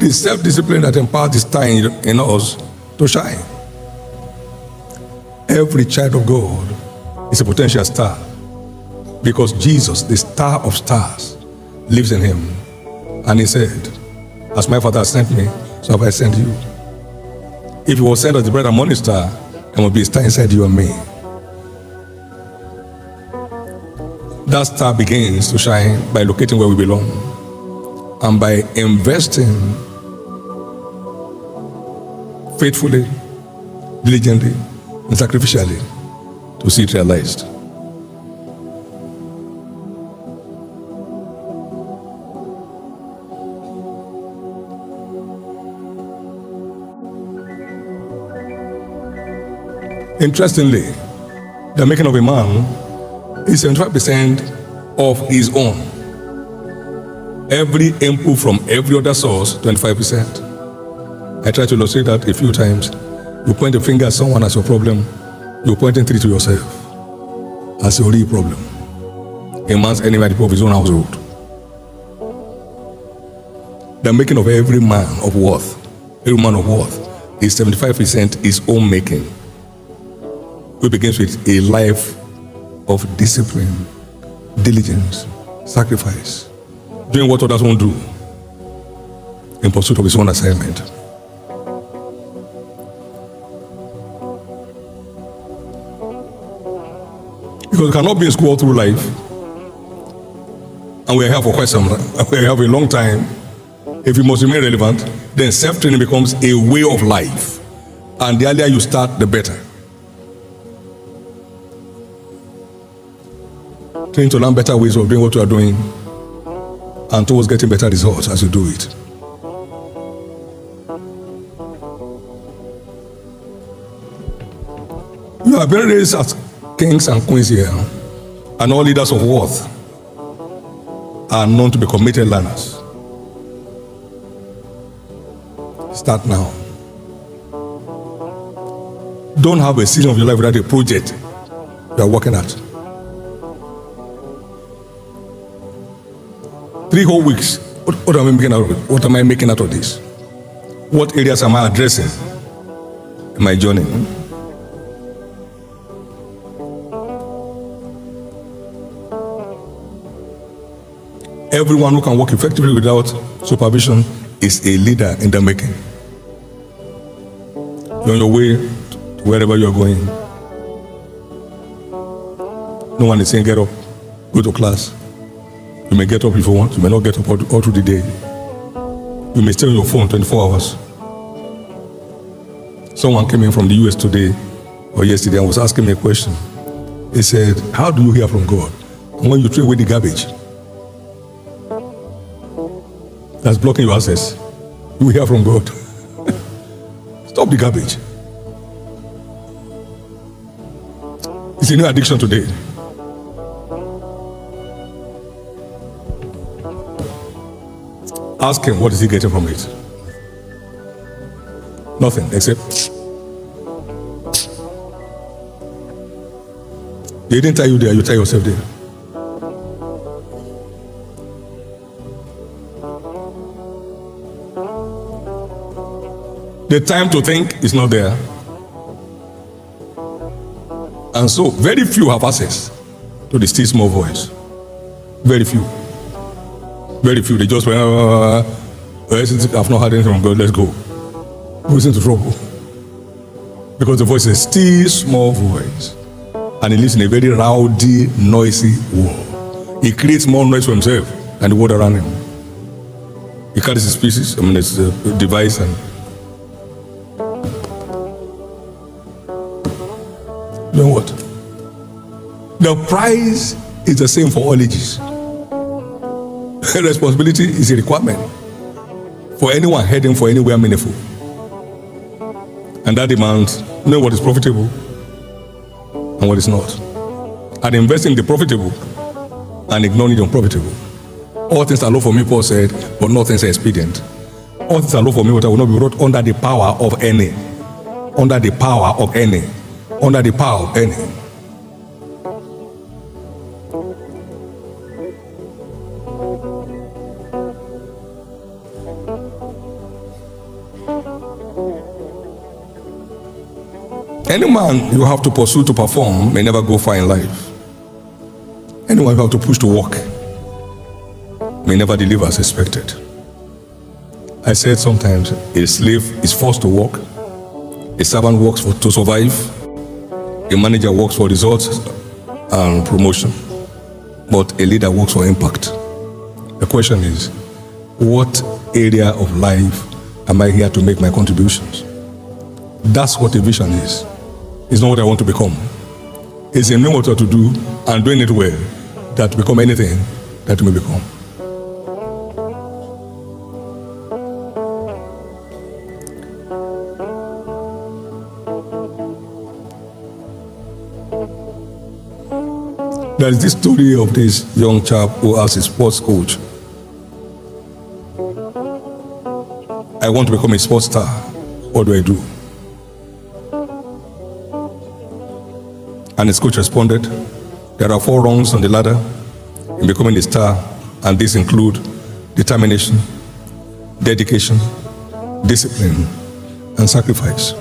is self-discipline that empowers the star in us to shine. Every child of God is a potential star because Jesus, the star of stars, lives in him. And he said, as my Father has sent me, so have I sent you. If you were sent as the bright and morning star, there will be a star inside you and me. That star begins to shine by locating where we belong and by investing faithfully, diligently, and sacrificially to see it realized. Interestingly, the making of a man is 75% of his own. Every input from every other source, 25%. I try to illustrate that a few times. You point a finger at someone as your problem, you're pointing three to yourself as your real problem. A man's enemy at the of his own household. The making of every man of worth, is 75% his own making. It begins with a life of discipline, diligence, sacrifice, doing what others won't do in pursuit of his own assignment. Because we cannot be in school all through life, and we're here for quite some time, we're here for a long time. If you must remain relevant, then self-training becomes a way of life. And the earlier you start, the better. Trying to learn better ways of doing what you are doing and towards getting better results as you do it. You are being raised as kings and queens here, and all leaders of worth are known to be committed learners. Start now. Don't have a season of your life without a project you are working at. 3 whole weeks. What am I making out of it? What am I making out of this? What areas am I addressing in my journey? Everyone who can work effectively without supervision is a leader in the making. You're on your way to wherever you're going. No one is saying get up, go to class. You may get up if you want, you may not get up all through the day. You may stay on your phone 24 hours. Someone came in from the US today or yesterday and was asking me a question. He said, how do you hear from God? And when you throw away the garbage that's blocking your access, you hear from God. Stop the garbage. It's a new addiction today. Ask him, what is he getting from it? Nothing, except they didn't tie you there, you tie yourself there. The time to think is not there. And so, very few have access to the still small voice. Very few. Very few. They just went, I've not heard anything from God, let's go. Who's into trouble? Because the voice is still small voice. And he lives in a very rowdy, noisy world. He creates more noise for himself than the world around him. He carries his pieces, his device, and you know what? The price is the same for all ages. Responsibility is a requirement for anyone heading for anywhere meaningful. And that demands knowing what is profitable and what is not. And investing in the profitable and ignoring the unprofitable. All things are law for me, Paul said, but no things are expedient. All things are law for me, but I will not be brought under the power of any. Under the power of any. Under the power of any. Any man you have to pursue to perform may never go far in life. Anyone you have to push to work may never deliver as expected. I said sometimes a slave is forced to work, a servant works to survive, a manager works for results and promotion, but a leader works for impact. The question is, what area of life am I here to make my contributions? That's what a vision is. It's not what I want to become. It's in knowing what to do and doing it well that become anything that you may become. There is this story of this young chap who asked his sports coach, I want to become a sports star. What do I do? And his coach responded, there are 4 rungs on the ladder in becoming a star, and these include determination, dedication, discipline, and sacrifice.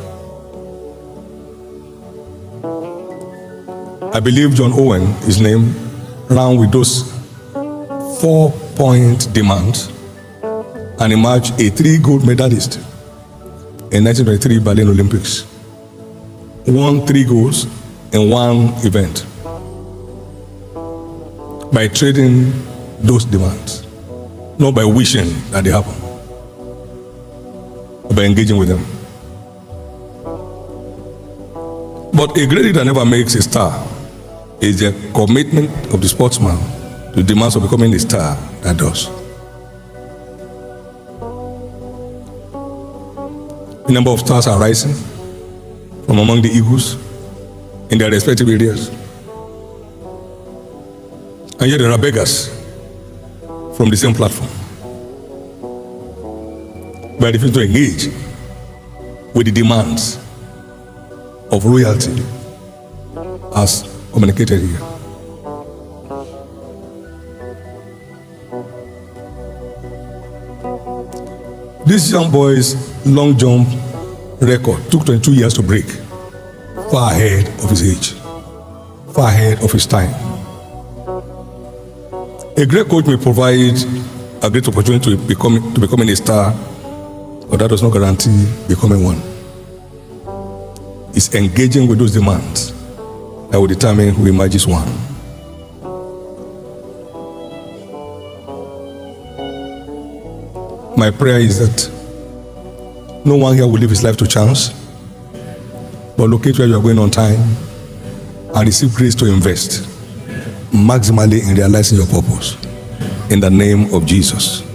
I believe John Owen, his name, ran with those 4-point demands and emerged a 3-gold medalist in 1923 Berlin Olympics. Won 3 golds in 1 event by trading those demands, not by wishing that they happen, but by engaging with them. But a great leader never makes a star. It's the commitment of the sportsman to the demands of becoming a star that does. A number of stars are rising from among the eagles in their respective areas. And yet there are beggars from the same platform. But if you to engage with the demands of royalty as communicated here. This young boy's long jump record took 22 years to break, far ahead of his age, far ahead of his time. A great coach may provide a great opportunity to becoming a star, but that does not guarantee becoming one. It's engaging with those demands that will determine who emerges one. My prayer is that no one here will live his life to chance, but locate where you are going on time and receive grace to invest maximally in realizing your purpose. In the name of Jesus.